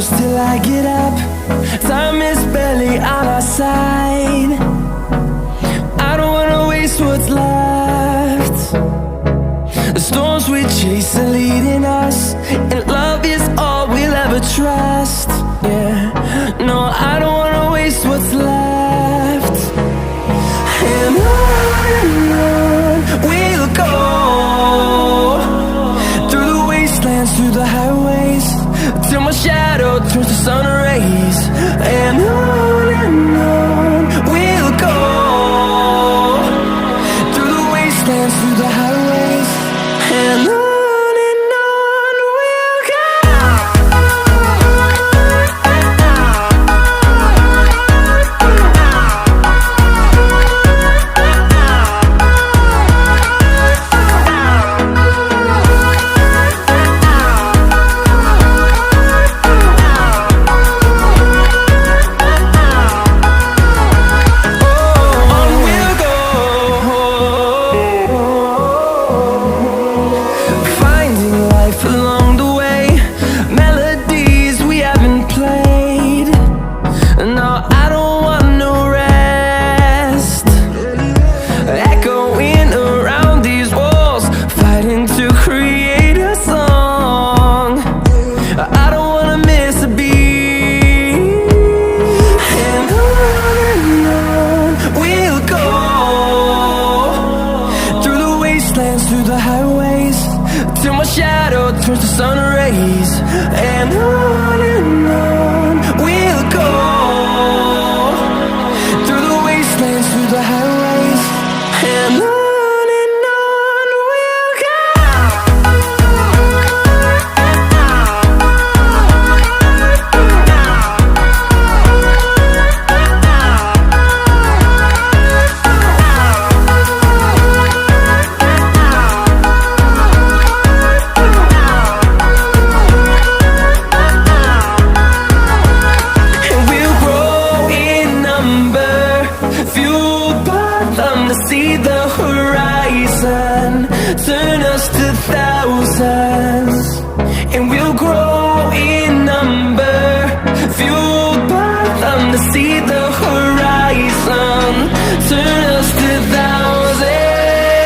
close till I get up. Time is barely on our side. I don't wanna waste what's left. The storms we chase are leading us, and love is all we'll ever trust. Yeah, no, I don't wanna waste what's left. And on we'll go, through the wastelands, through the highways, till my shadow turns to sun rays. And on we'll go, through the wastelands, through the highways, and on we'll go. Through the highways, till my shadow turns to sun rays. And on we'll go, through the wastelands, through the highways, and on we'll go. See the horizon, turn us to thousands, and we'll grow in number, fueled by them. To see the horizon, turn us to thousands,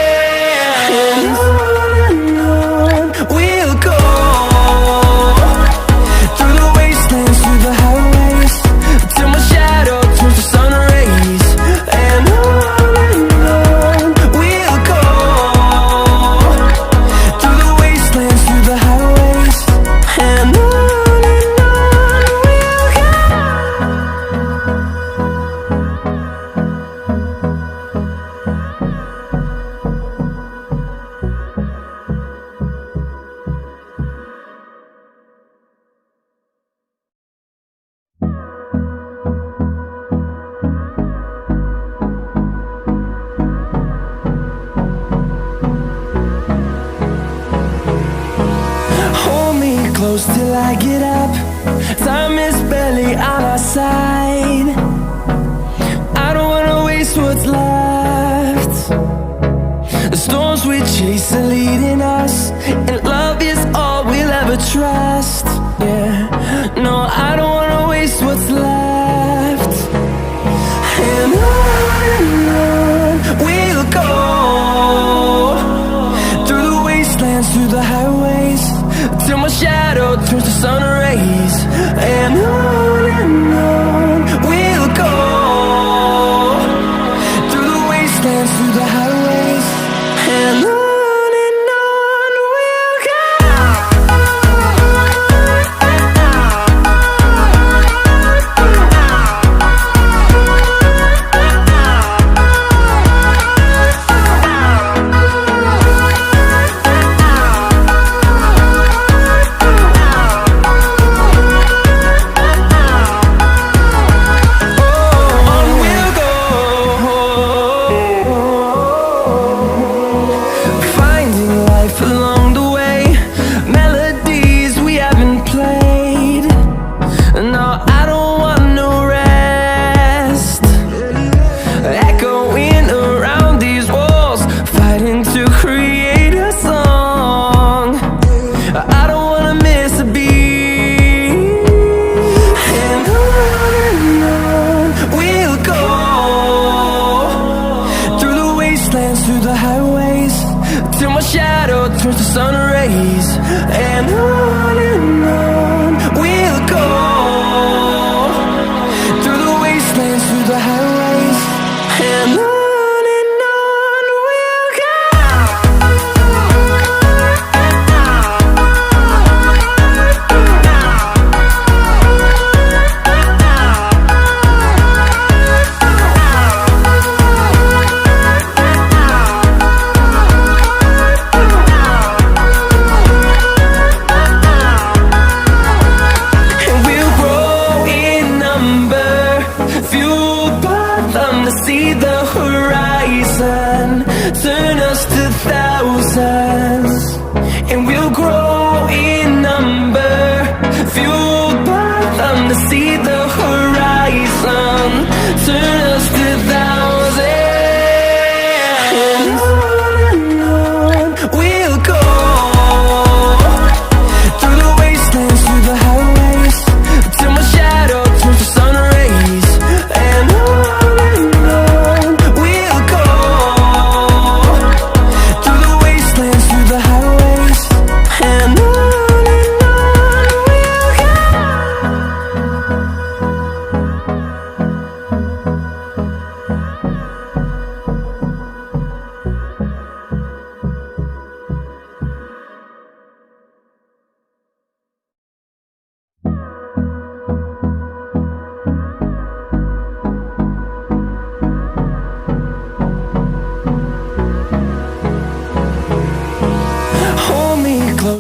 and on we'll go, through the wastelands, through the highways, till my shadow turns to sun rays. And close till I get up. Time is barely on our side. I don't wanna waste what's left. The storms we chase are leading us, and love is all we'll ever trust. Yeah, no, I don't wanna waste what's left. And on we'll go, through the wastelands, through the highways, till my shadow turns to sun rays. And on we'll go, through the wastelands, through the highways, and on sun rays, and on we'll go, through the wastelands, through the highways, and on we'll go. And we'll grow in number, fueled by them to see the